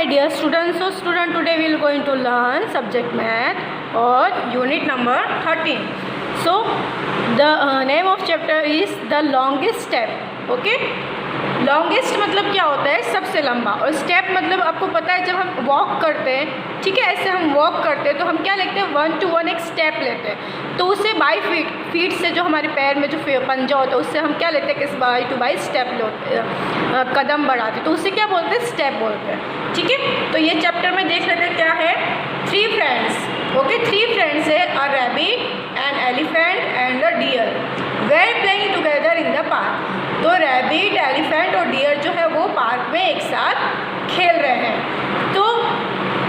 my dear students. So student, today we are going to learn subject math or unit number 13. So the name of chapter is the longest step. Okay, longest मतलब क्या होता है? सबसे लंबा। और step मतलब आपको पता है, जब हम वॉक करते हैं, ठीक है, ऐसे हम वॉक करते हैं तो हम क्या लेते हैं? 1 to 1 एक स्टेप लेते हैं। तो उसे बाई फीट से जो हमारे पैर में जो पंजा होता है उससे हम क्या लेते हैं? किस बाई टू बाई स्टेप कदम बढ़ाते हैं, तो उसे क्या बोलते हैं? स्टेप बोलते हैं। ठीक है, तो ये चैप्टर में देख लेते हैं क्या है। 3 फ्रेंड्स। ओके, 3 फ्रेंड्स है, a rabbit, an elephant and a deer were playing together in the park. तो रैबिट, एलिफेंट और डियर जो है वो पार्क में एक साथ खेल रहे हैं। तो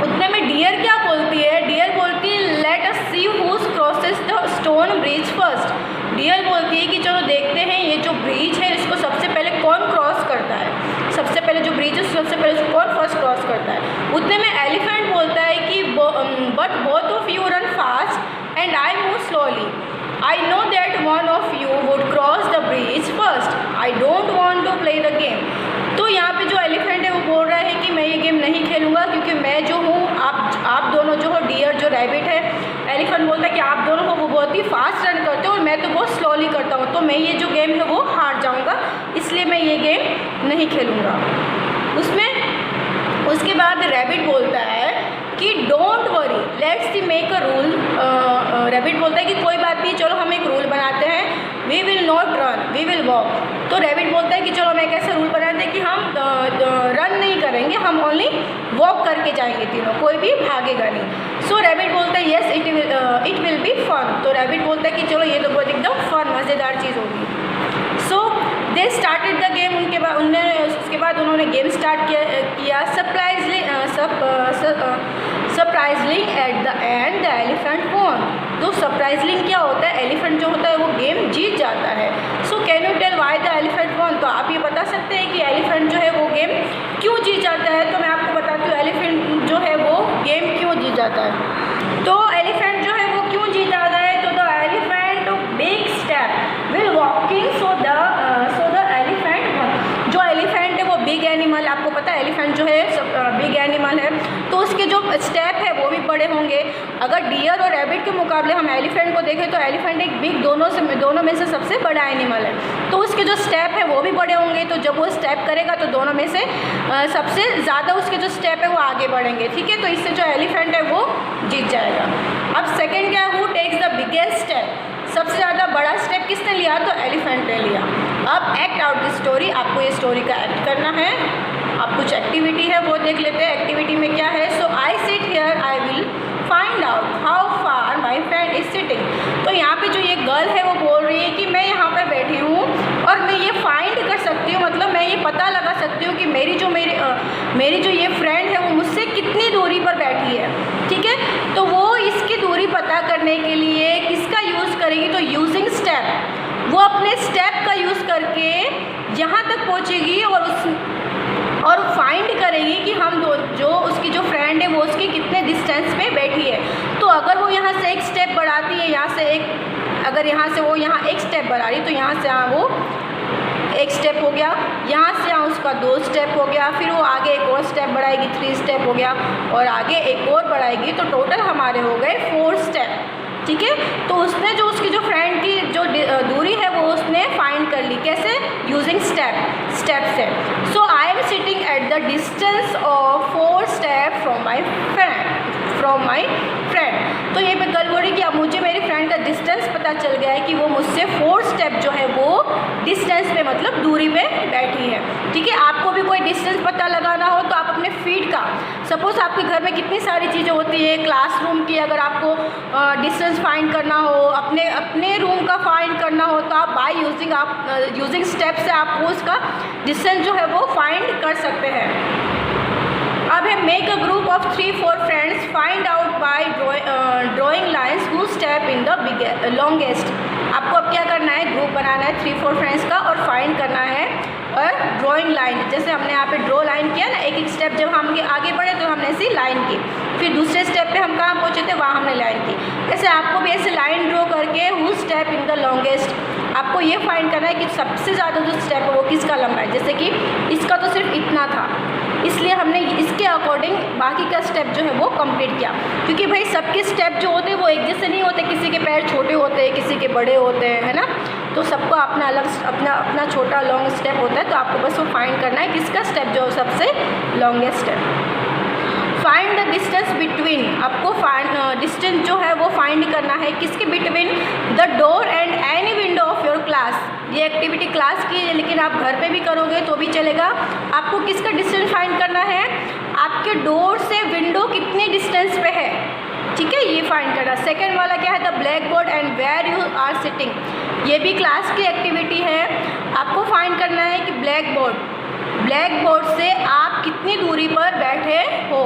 उतने में डियर क्या बोलती है? डियर बोलती है let us see whose crosses the stone bridge first. Deer बोलती है कि चलो देखते हैं ये जो ब्रिज है इसको सबसे पहले कौन क्रॉस करता है। सबसे पहले जो ब्रिज है सबसे पहले उसको कौन फर्स्ट क्रॉस करता है। उतने में एलिफेंट बोलता है कि but both of you run fast and I move slowly. I know that one of you would cross the bridge first. I don't want to play the game. तो यहाँ पे जो एलिफेंट है वो बोल रहा है कि मैं ये गेम नहीं खेलूँगा क्योंकि मैं जो हूँ, आप दोनों जो हो, डियर जो रैबिट है, एलिफेंट बोलता है कि आप दोनों हो वो बहुत ही फास्ट रन करते हो और मैं तो बहुत स्लोली करता हूँ, तो मैं ये जो गेम है वो हार जाऊँगा, इसलिए मैं ये गेम नहीं खेलूँगा। उसके बाद रैबिट बोलता है कि don't worry let's see make a rule. Rabbit बोलता है कि कोई बात नहीं, चलो हम एक रूल बनाते हैं, we will not run we will walk. तो रैबिट बोलता है कि चलो हम एक ऐसा रूल बनाते हैं कि हम रन नहीं करेंगे, हम ओनली वॉक करके जाएंगे तीनों, कोई भी भागेगा नहीं। सो रैबिट बोलता है yes it will be fun. तो रैबिट बोलता है कि चलो ये तो बहुत एकदम फन मज़ेदार चीज़ होगी। So they started the game. उसके बाद उन्होंने गेम स्टार्ट किया। Surprisingly at the end the elephant won. तो सरप्राइजली क्या होता है? एलिफेंट जो होता है वो गेम जीत जाता है। So can you tell why the elephant won. तो आप ये बता सकते हैं कि एलिफेंट जो है वो गेम क्यों जीत जाता है? तो मैं आपको बताती हूँ एलिफेंट जो है वो गेम क्यों जीत जाता है। तो एलिफेंट जो है वो क्यों जीत जाता है? तो the elephant big step will walking so the elephant one. जो एलिफेंट है वो बिग एनिमल, आपको पता है एलिफेंट जो है बिग एनिमल है, तो उसके जो स्टेप है वो भी बड़े होंगे। अगर डियर और रैबिट के मुकाबले हम एलिफेंट को देखें तो एलिफेंट एक बिग दोनों में से सबसे बड़ा एनिमल है, तो उसके जो स्टेप है वो भी बड़े होंगे। तो जब वो स्टेप करेगा तो दोनों में से सबसे ज़्यादा उसके जो स्टेप है वो आगे बढ़ेंगे। ठीक है, तो इससे जो एलिफेंट है वो जीत जाएगा। अब सेकेंड क्या है? Who takes the biggest step. सबसे ज़्यादा बड़ा स्टेप किसने लिया? तो एलिफेंट ने लिया। अब एक्ट आउट द स्टोरी, आपको ये स्टोरी का एक्ट करना है। अब कुछ एक्टिविटी है वो देख लेते हैं। एक्टिविटी में क्या है? So I sit here I will find out how far my friend is sitting. तो यहाँ पे जो ये गर्ल है वो बोल रही है कि मैं यहाँ पर बैठी हूँ और मैं ये फाइंड कर सकती हूँ, मतलब मैं ये पता लगा सकती हूँ कि मेरी जो ये फ्रेंड है वो मुझसे कितनी दूरी पर बैठी है। ठीक है, तो वो इसकी दूरी पता करने के लिए किसका यूज़ करेगी? तो यूजिंग स्टेप। वो अपने स्टेप का यूज़ करके यहाँ तक पहुँचेगी और फाइंड करेगी कि जो उसकी जो फ्रेंड है वो उसकी कितने डिस्टेंस पे बैठी है। तो अगर वो यहाँ से एक स्टेप बढ़ाती है, अगर यहाँ से वो यहाँ एक स्टेप बढ़ा रही, तो यहाँ से यहाँ वो एक स्टेप हो गया, यहाँ से यहाँ उसका 2 स्टेप हो गया, फिर वो आगे एक और स्टेप बढ़ाएगी, 3 स्टेप हो गया, और आगे एक और बढ़ाएगी, तो टोटल हमारे हो गए 4 स्टेप। ठीक है, तो उसने जो उसकी जो फ्रेंड की जो दूरी है वो उसने फाइंड कर ली। कैसे? यूजिंग स्टेप से। So I am sitting at the distance of 4 step from my friend. तो ये पे गर्ल बोल रही कि अब मुझे मेरी फ्रेंड का डिस्टेंस पता चल गया है कि वो मुझसे 4 स्टेप जो है वो डिस्टेंस पे, मतलब दूरी में बैठी है। ठीक है, आपको भी कोई डिस्टेंस पता लगाना हो तो आप अपने फीट का, सपोज आपके घर में कितनी सारी चीज़ें होती है, क्लासरूम की अगर आपको डिस्टेंस फाइंड करना हो, अपने रूम का फाइंड करना हो, तो आप यूजिंग स्टेप से आपको उसका डिस्टेंस जो है वो फाइंड कर सकते हैं। अब है make a group of 3-4 friends find out by drawing lines who step in the longest. आपको अब क्या करना है? ग्रुप बनाना है 3-4 फ्रेंड्स का और फाइंड करना है और ड्राइंग लाइन, जैसे हमने यहाँ पे ड्रॉ लाइन किया ना, एक स्टेप जब हम आगे बढ़े तो हमने ऐसी लाइन की, फिर दूसरे स्टेप पे हम कहाँ पहुँचे थे वहाँ हमने लाइन की। ऐसे आपको भी ऐसे लाइन ड्रॉ करके who step in the longest, आपको ये फाइंड करना है कि सबसे ज़्यादा जो स्टेप है वो किसका लंबा है। जैसे कि इसका तो सिर्फ इतना था, इसलिए हमने इसके अकॉर्डिंग बाकी का स्टेप जो है वो कंप्लीट किया, क्योंकि भाई सबके स्टेप जो होते हैं वो एक जैसे नहीं होते, किसी के पैर छोटे होते हैं, किसी के बड़े होते हैं, है ना। तो सबको अपना अलग अपना छोटा लॉन्ग स्टेप होता है, तो आपको बस वो फाइंड करना है किसका स्टेप जो सबसे लॉन्गेस्ट है। फाइंड द डिस्टेंस बिटवीन, आपको डिस्टेंस जो है वो फाइंड करना है किसके between the door and any window of your class. ये एक्टिविटी क्लास की है, लेकिन आप घर पे भी करोगे तो भी चलेगा। आपको किसका डिस्टेंस फाइंड करना है, आपके डोर से विंडो कितने डिस्टेंस पे है, ठीक है, ये फाइंड करना। सेकेंड वाला क्या है, the black board and where you are sitting, ये भी क्लास की एक्टिविटी है। आपको फाइंड करना है कि ब्लैक बोर्ड से आप कितनी दूरी पर बैठे हो,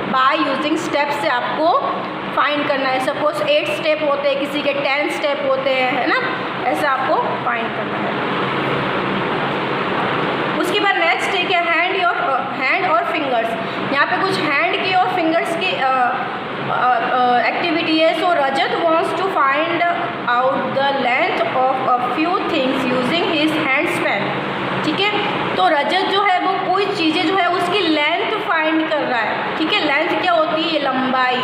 बाय यूजिंग स्टेप से आपको फाइंड करना है। सपोज 8 स्टेप होते हैं, किसी के 10 स्टेप होते हैं, है ना, ऐसा आपको फाइंड करना है। उसके बाद नेक्स्ट है क्या, हैंड और फिंगर्स। यहाँ पे कुछ हैंड की और फिंगर्स की एक्टिविटी है। So Rajat wants to find out the length of a few things using his hand span, ठीक है। तो रजत जो है वो कोई चीज़ें जो है उसकी लेंथ फाइंड कर रहा है, ठीक है। लेंथ क्या होती है, ये लंबाई,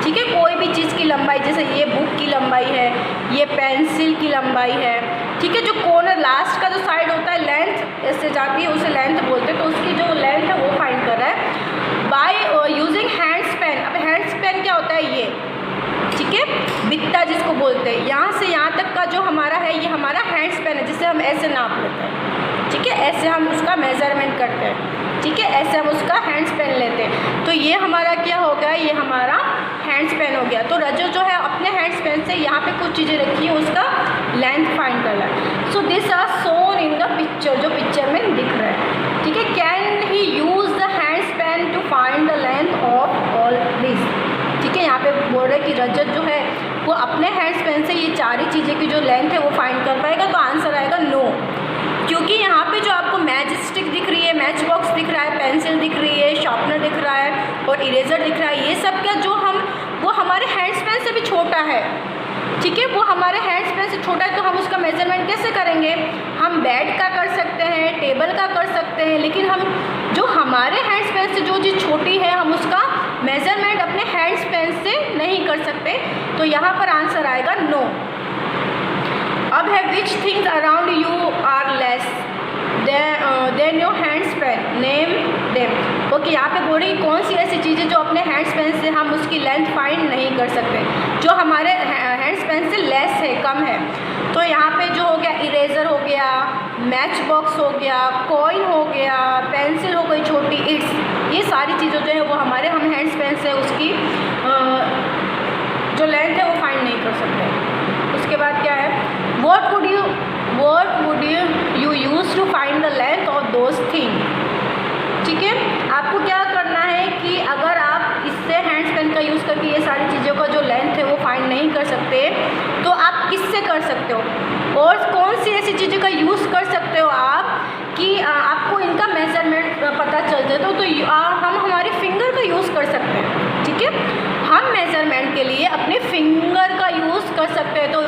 ठीक है, कोई भी चीज़ की लंबाई, जैसे ये बुक की लंबाई है, ये पेंसिल की लंबाई है, ठीक है। जो कॉर्नर लास्ट का जो साइड होता है लेंथ ऐसे जाती है, उसे लेंथ बोलते हैं, तो उसकी जो लेंथ है वो फाइंड कर रहा है बाय यूजिंग हैंड स्पैन। अब हैंड स्पैन क्या होता है, ये, ठीक है, बित्ता जिसको बोलते हैं, यहाँ से यहाँ तक का जो हमारा है ये हमारा हैंड स्पैन है, जिसे हम ऐसे नाप लेते हैं, ठीक है, ऐसे हम उसका मेजरमेंट करते हैं, ठीक है, ऐसे हम उसका हैंड स्पैन लेते हैं। तो ये हमारा क्या हो गया, ये हमारा हैंड स्पैन हो गया। तो रजत जो है अपने हैंड स्पैन से यहाँ पे कुछ चीज़ें रखी हैं, उसका लेंथ फाइंड कर रहा है। So this are shown in the picture, जो पिक्चर में दिख रहा है, ठीक है। Can he use the hand span to find the length of all this, ठीक है। यहाँ पे बोल रहे हैं कि रजत जो है वो अपने हैंड स्पैन से ये सारी चीज़ें की जो लेंथ है वो फाइंड कर पाएगा। तो आंसर आएगा नो, क्योंकि यहाँ पे जो आपको मैच स्टिक दिख रही है, मैच बॉक्स दिख रहा है, पेंसिल दिख रही है, शार्पनर दिख रहा है और इरेजर दिख रहा है, ये सब का जो वो हमारे हैंड स्पैन से भी छोटा है, ठीक है, वो हमारे हैंड स्पैन से छोटा है। तो हम उसका मेजरमेंट कैसे करेंगे, हम बेड का कर सकते हैं, टेबल का कर सकते हैं, लेकिन हम जो हमारे हैंड स्पैन से जो चीज़ छोटी है हम उसका मेजरमेंट अपने हैंड स्पैन से नहीं कर सकते। तो यहाँ पर आंसर आएगा नो। अब है which things around you are less than your hand span, name them. Okay, यहाँ पे बोल रही कौन सी ऐसी चीज़ें जो अपने हैंड स्पैन से हम उसकी लेंथ फाइंड नहीं कर सकते, जो हमारे हैंड स्पैन से लेस है, कम है। तो यहाँ पे जो हो गया इरेजर हो गया, मैच बॉक्स हो गया, कॉइन हो गया, पेंसिल हो गई छोटी, इट्स, ये सारी चीज़ें जो है वो हमारे हम हैंड स्पैन से उसकी जो लेंथ है वो फाइंड नहीं कर सकते। उसके बाद क्या है, what would you use to find the length of those things, ठीक है। आपको क्या करना है कि अगर आप इससे हैंड स्पैन का यूज़ करके ये सारी चीज़ों का जो लेंथ है वो फाइंड नहीं कर सकते, तो आप किससे कर सकते हो, और कौन सी ऐसी चीज़ों का यूज़ कर सकते हो आप कि आपको इनका मेजरमेंट पता चल जाए। तो हम हमारे फिंगर का यूज़ कर सकते हैं, ठीक है। हम मेजरमेंट के लिए अपने फिंगर का यूज़ कर सकते हैं। तो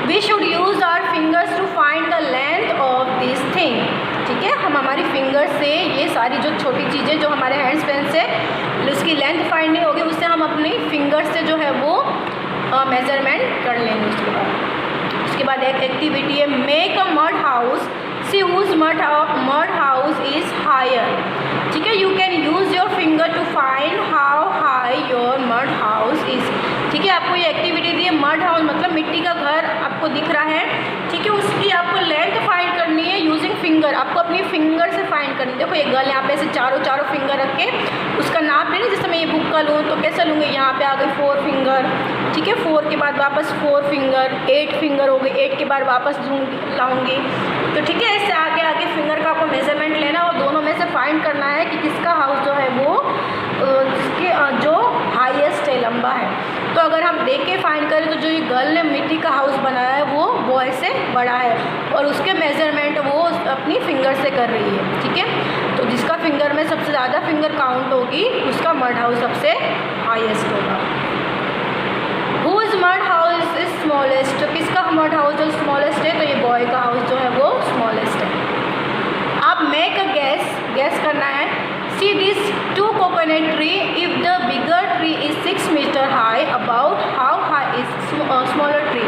we should use our fingers to find the length of this thing, ठीक है। हम हमारी फिंगर से ये सारी जो छोटी चीज़ें जो हमारे हैंड स्पैन से उसकी लेंथ फाइंड नहीं होगी, उससे हम अपनी फिंगर से जो है वो मेजरमेंट कर लेंगे। उसके बाद एक एक्टिविटी है make a mud house, see whose mud house is higher, ठीक है। You can use your finger to find how high your mud house is, ठीक है। आपको ये एक्टिविटी दी है, मड हाउस मतलब मिट्टी का घर आपको दिख रहा है, ठीक है, उसकी आपको लेंथ फाइंड करनी है यूजिंग फिंगर, आपको अपनी फिंगर से फाइंड करनी है। देखो ये गर्ल यहाँ पे ऐसे चारों फिंगर रख के उसका नाप लेना, जैसे मैं ये बुक का लूँ तो कैसे लूँगी, यहाँ पे आ गई 4 फिंगर, ठीक है, 4 के बाद वापस 4 फिंगर, 8 फिंगर हो गई, 8 के बाद वापस लाऊंगी, तो ठीक है, इससे आगे फिंगर का आपको मेजरमेंट लेना और दोनों में से फाइंड करना है कि किसका हाउस जो है वो जिसके जो हाईएस्ट है, लंबा है। तो अगर हम देख के फाइंड करें तो जो ये गर्ल ने मिट्टी का हाउस बनाया है वो बॉय से बड़ा है और उसके मेजरमेंट वो अपनी फिंगर से कर रही है, ठीक है। तो जिसका फिंगर में सबसे ज़्यादा फिंगर काउंट होगी उसका मड हाउस सबसे हाईएस्ट होगा। Whose mud house is smallest, तो किसका मड हाउस जो स्मॉलेस्ट है, तो ये बॉय का हाउस जो है वो स्मॉलेस्ट है। आप मेक अ गैस करना है। See this 2 coconut tree smaller tree.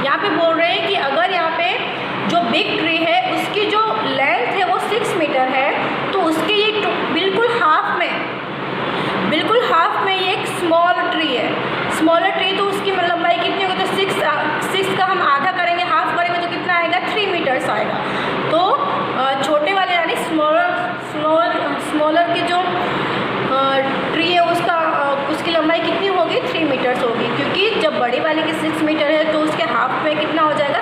यहाँ पे बोल रहे हैं कि अगर यहाँ पे जो बिग ट्री है उसकी जो लेंथ है वो 6 मीटर है, तो उसके ये बिल्कुल हाफ में ये एक स्मॉल ट्री है। स्मॉलर ट्री तो उसकी लंबाई कितनी होगी, तो 6 का हम आधा करेंगे, हाफ करेंगे तो कितना आएगा, 3 मीटर्स आएगा। तो छोटे वाले यानी स्मॉलर की जो ट्री है उसकी लंबाई कितनी होगी, 3 मीटर्स होगी, क्योंकि जब बड़ी वाले की 6 मीटर है तो उसके हाफ में कितना हो जाएगा,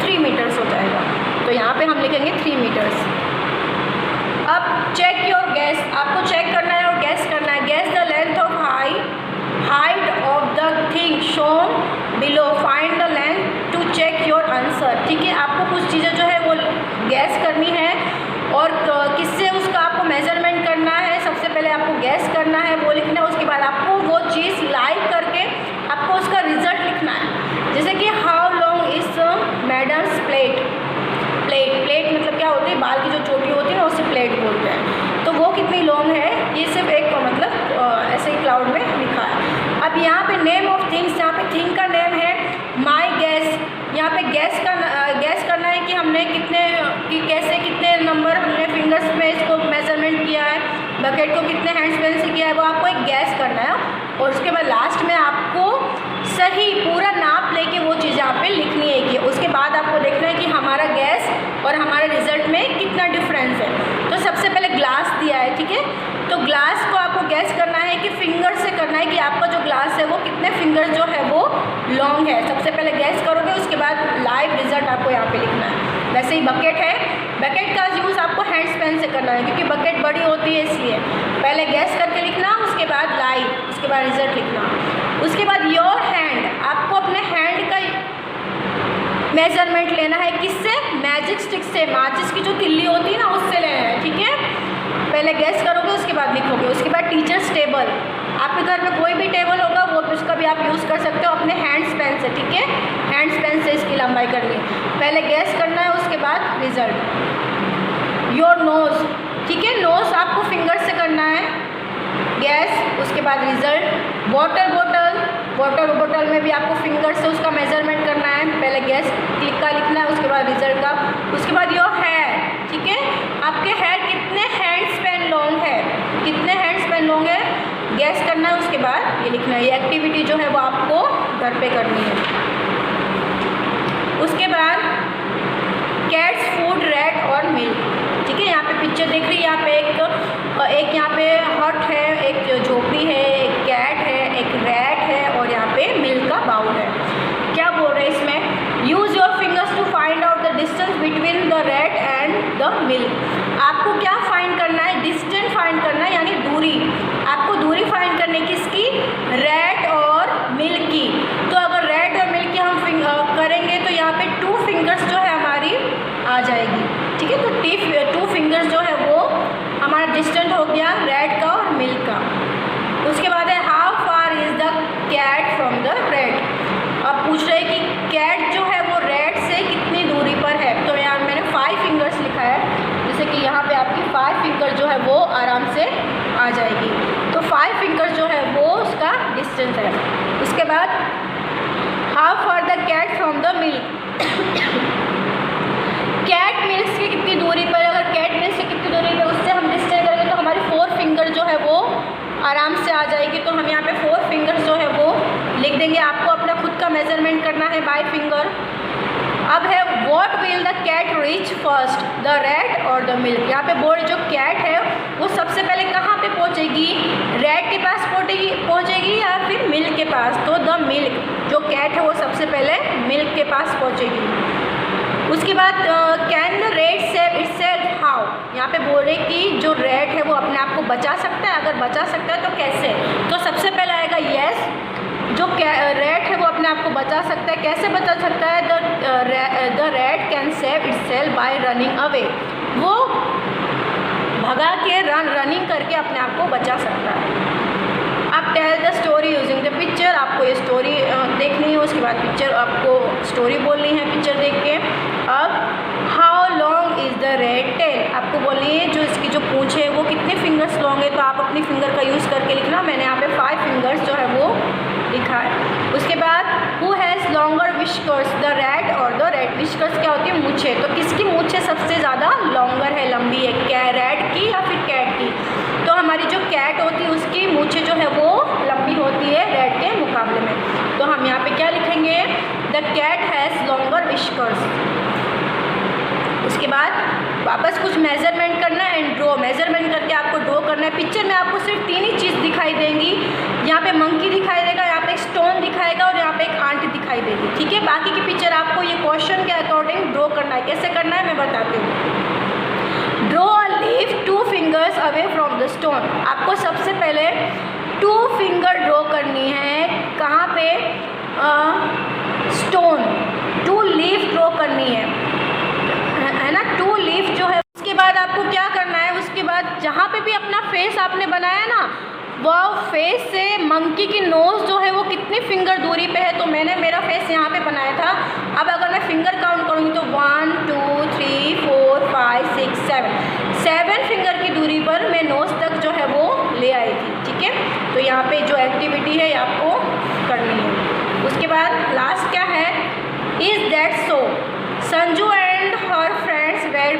3 मीटर्स हो जाएगा। तो यहाँ पे हम लिखेंगे 3 मीटर्स। अब चेक योर गैस, आपको चेक करना है और गैस करना है। Guess the length of height of the thing shown below, find the length to check your answer. ठीक है, आपको कुछ चीज़ें जो है वो गैस करनी है और किससे उसका आपको मेजरमेंट करना है। सबसे पहले आपको गैस करना है, वो लिखना है, उसके बाद आपको वो चीज़ लाइव करके आपको उसका रिजल्ट लिखना है। जैसे कि how long is madams plate मतलब क्या होती है, बाल की जो चोटी होती है ना उसे प्लेट बोलते हैं। तो वो कितनी लॉन्ग है, ये सिर्फ एक मतलब ऐसे ही क्लाउड में लिखा है। अब यहाँ पे नेम ऑफ थिंग्स, यहाँ पे थिंग का नेम है माई गैस। यहाँ पे गैस करना है कि हमने कितने नंबर हमने फिंगर्स में इसको मेजरमेंट किया है, बकेट को कितने हैंड्स पेन से किया है, वो आपको एक गैस करना है। और उसके बाद लास्ट में आपको सही पूरा नाप लेके वो चीज़ यहाँ पे लिखनी है कि उसके बाद आपको देखना है कि हमारा गैस और हमारे रिजल्ट में कितना डिफरेंस है। तो सबसे पहले ग्लास दिया है, ठीक है, तो ग्लास को आपको गैस करना है कि फिंगर से करना है कि आपका जो ग्लास है वो कितने फिंगर जो है वो लॉन्ग है। सबसे पहले गैस करोगे, उसके बाद लाइव रिजल्ट आपको यहाँ पे लिखना है। वैसे ही बकेट है, बकेट का यूज़ आपको हैंड्स पेन से करना है क्योंकि बकेट बड़ी होती है, इसलिए पहले गैस करके लिखना, उसके बाद लाइव, उसके बाद रिजल्ट लिखना। उसके बाद योर हैंड, आपको अपने हैंड का मेजरमेंट लेना है, किससे, मैजिक स्टिक से, माचिस की जो तिल्ली होती है ना उससे लेना है। ठीक है, पहले गैस करोगे उसके बाद लिखोगे। उसके बाद टीचर्स टेबल, आपके घर में कोई भी टेबल होगा वो उसका भी आप यूज़ कर सकते हो अपने हैंड्स पेन से। ठीक है, हैंड्स पेन से इसकी लंबाई करनी है, पहले गैस करना है, उसके बाद रिजल्ट। योर नोज़, ठीक है, नोज़ आपको फिंगर से करना है, गैस, उसके बाद रिजल्ट। वाटर बोतल में भी आपको फिंगर से उसका मेजरमेंट करना है, पहले गैस का लिखना है, उसके बाद रिजल्ट का। उसके बाद योर हेयर, ठीक है, आपके हेयर कितने हैंड स्पैन लॉन्ग है, कितने हैंड स्पैन लॉन्ग है, गैस करना है, उसके बाद ये लिखना है। ये एक्टिविटी जो है वो आपको घर पे करनी है। उसके बाद कैट्स फूड, रैट और मिल्क, ठीक है, यहाँ पे पिक्चर देख रही है, यहाँ पे एक यहाँ पे हट है, एक झोपड़ी है, एक कैट है, एक रैट है और यहाँ पे मिल्क का बाउल है। क्या बोल रहे हैं इसमें, use your fingers to find out the distance between the rat and the milk. आपको क्या फाइंड करना है, डिस्टेंस फाइंड करना है, यानी दूरी, आपको दूरी फाइंड करनी है, किसकी, रैट और मिल्क की। तो अगर रैट और मिल्क की हम करेंगे तो यहाँ पे 2 फिंगर्स जो है हमारी आ जाएगी। ठीक है, तो 2 फिंगर्स जो है वो हमारा डिस्टेंस हो गया रैट का और मिल्क का। उसके बाद है how far is the cat from the rat. अब पूछ रहे हैं कि कैट जो है वो रैट से कितनी दूरी पर है, तो यहाँ मैंने 5 फिंगर्स लिखा है, जैसे कि यहाँ पे आपकी 5 फिंगर जो है वो आराम से आ जाएगी। तो 5 फिंगर्स जो है वो उसका डिस्टेंस है। उसके बाद how far the cat from the milk, cat milk से कितनी दूरी पर, अगर कैट मिल्क से कितनी दूरी पर उससे हम डिस्टेंस करेंगे तो हमारी 4 फिंगर जो है वो आराम से आ जाएगी। तो हम यहाँ पे 4 फिंगर्स जो है वो लिख देंगे। आपको अपना खुद का मेजरमेंट करना है बाय फिंगर। अब है what will the cat reach first, the rat और द मिल्क। यहाँ पे बोर्ड जो कैट है वो सबसे पहले कहाँ पे पहुँचेगी, रैट के पास पहुँचेगी या फिर मिल्क के पास। तो द मिल्क, जो कैट है वो सबसे पहले मिल्क के पास पहुँचेगी। उसके बाद can the rat save itself how, यहाँ पे बोल रहे कि जो रैट है वो अपने आप को बचा सकता है, अगर बचा सकता है तो कैसे। तो सबसे पहले आएगा येस, जो रैट है वो अपने आप को बचा सकता है। कैसे बचा सकता है, the rat can save itself bye running away, वो भगा के रनिंग करके अपने आप को बचा सकता है। आप tell the story using the picture, आपको ये स्टोरी देखनी है, उसके बाद पिक्चर आपको स्टोरी बोलनी है पिक्चर देख के। अब how long is the rat tail, आपको बोलनी है जो इसकी जो पूंछ है वो कितने फिंगर्स लॉन्ग है, तो आप अपनी फिंगर का यूज़ करके लिखना। मैंने यहाँ पे 5 फिंगर्स जो है वो लिखा है। उसके बाद who has whiskers, the rat और द रैट। विस्कर्स क्या होती है? मूछे। तो किसकी मूछे सबसे ज़्यादा लॉन्गर है, लंबी है, क्या रैट की या फिर कैट की? तो हमारी जो कैट होती है उसकी मूछे जो है वो लंबी होती है रैट के मुकाबले में। तो हम यहाँ पे क्या लिखेंगे? The cat has longer whiskers. उसके बाद वापस कुछ मेजरमेंट करना है एंड ड्रॉ। मेजरमेंट करके आपको ड्रॉ करना है। पिक्चर में आपको सिर्फ 3 ही चीज़ दिखाई देंगी। यहाँ पे मंकी दिखाई देगा, यहाँ पे एक स्टोन दिखाएगा और यहाँ पे एक आंट दिखाई देगी, ठीक है। बाकी की पिक्चर आपको ये क्वेश्चन के अकॉर्डिंग ड्रॉ करना है। कैसे करना है मैं बताती हूँ। Draw a leaf 2 fingers away from the stone. आपको सबसे पहले 2 फिंगर ड्रॉ करनी है। कहाँ पे? स्टोन। 2 लीफ ड्रॉ करनी है ना, 2 लीफ जो है। उसके बाद आपको क्या करना है? उसके बाद जहाँ पे भी अपना फेस आपने बनाया ना, वो फेस से मंकी की नोज़ जो है वो कितनी फिंगर दूरी पे है। तो मैंने मेरा फेस यहाँ पे बनाया था। अब अगर मैं फिंगर काउंट करूँगी तो 1 2 3 4 5 6 7 फिंगर की दूरी पर मैं नोज़ तक जो है वो ले आई थी, ठीक है। तो यहाँ पे जो एक्टिविटी है आपको करनी है। उसके बाद लास्ट क्या है? Is that so? Sanju and her friends were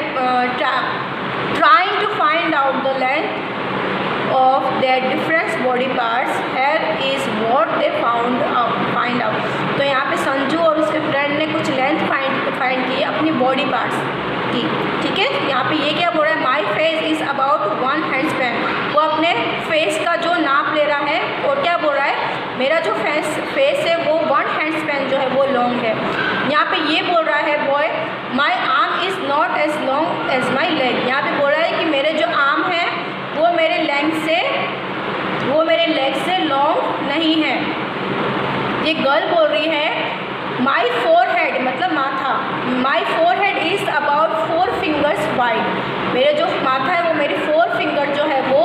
trying to find out the length of their different body parts. Here is what they find out. तो यहाँ पे संजू और उसके फ्रेंड ने कुछ लेंथ फाइंड की अपनी बॉडी पार्ट्स की, ठीक है। यहाँ पे ये क्या बोल रहा है? My face is about 1 hand span. वो अपने फेस का जो नाप ले रहा है और क्या बोल रहा है? मेरा जो फेस है वो 1 हैंड स्पैन जो है वो लॉन्ग है। यहाँ पे ये बोल रहा है boy, my arm is not as long as my leg. यहाँ पे बोल रहा है कि मेरे जो आर्म है वो मेरे लेग से लॉन्ग नहीं है। ये गर्ल बोल रही है माई फोरहेड मतलब माथा, माई forehead is about 4 fingers wide. मेरे जो माथा है वो मेरी 4 फिंगर जो है वो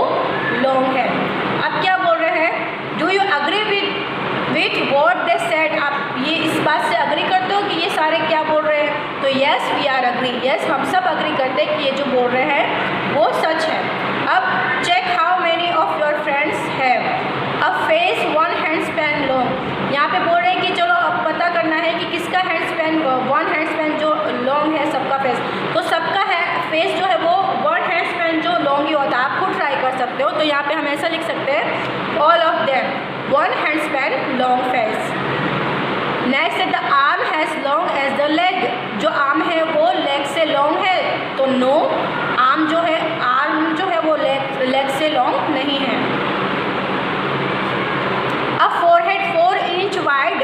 लॉन्ग है। अब क्या बोल रहे हैं? Do you agree with what they said? आप ये इस बात से अग्री करते हो कि ये सारे क्या बोल रहे हैं? तो yes we are agree. Yes हम सब अग्री करते हैं कि ये जो बोल रहे हैं वो सच है। अब check how many of your friends have a face 1 hand span long. यहाँ पे बोल रहे हैं कि चलो अब पता करना है कि किसका हैंड स्पैन 1 हैंड स्पैन जो लॉन्ग है सबका फेस। तो सबका है फेस जो है वो 1 हैंड स्पैन जो लॉन्ग ही होता है। आप खुद ट्राई कर सकते हो। तो यहाँ पे हम ऐसा लिख सकते हैं all of them 1 hand span long face. Next है the arm has long as the leg. जो आर्म है वो लेग से लॉन्ग है तो नो, आर्म जो है वो लेग से लॉन्ग नहीं है। अब फोरहेड 4 इंच वाइड।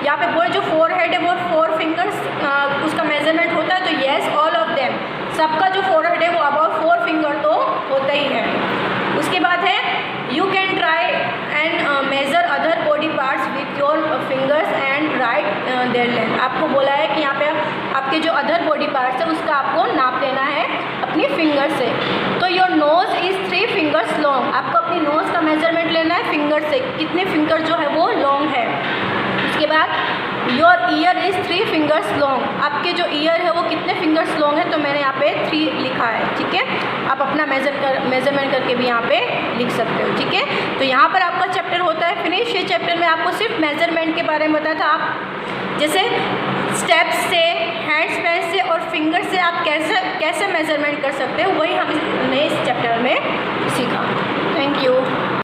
यहाँ पे बोले जो फोरहेड है वो 4 फिंगर्स उसका मेजरमेंट होता है। तो येस ऑल ऑफ देम, सबका जो फोरहेड है वो अबाउट 4 फिंगर तो होता ही है। उसके बाद है you can try and measure other body parts with your fingers and write their length. आपको बोला है कि यहाँ पे आपके जो अदर बॉडी पार्ट्स है उसका आपको नाप लेना है अपनी फिंगर से। तो your nose is 3 fingers long. आपको अपनी नोज़ का मेजरमेंट लेना है फिंगर से, कितने फिंगर जो है वो लॉन्ग है। उसके बाद your year is 3 fingers long. आपके जो ईयर है वो कितने फिंगर्स लॉन्ग है? तो मैंने यहाँ पे 3 लिखा है, ठीक है। आप अपना मेजरमेंट करके भी यहाँ पे लिख सकते हो, ठीक है। तो यहाँ पर आपका चैप्टर होता है फिनिश। ये चैप्टर में आपको सिर्फ मेजरमेंट के बारे में बताया था। आप जैसे स्टेप्स से, हैंड स्पैन से और फिंगर से आप कैसे मेजरमेंट कर सकते हो, वही हमने इस चैप्टर में सीखा। Thank you.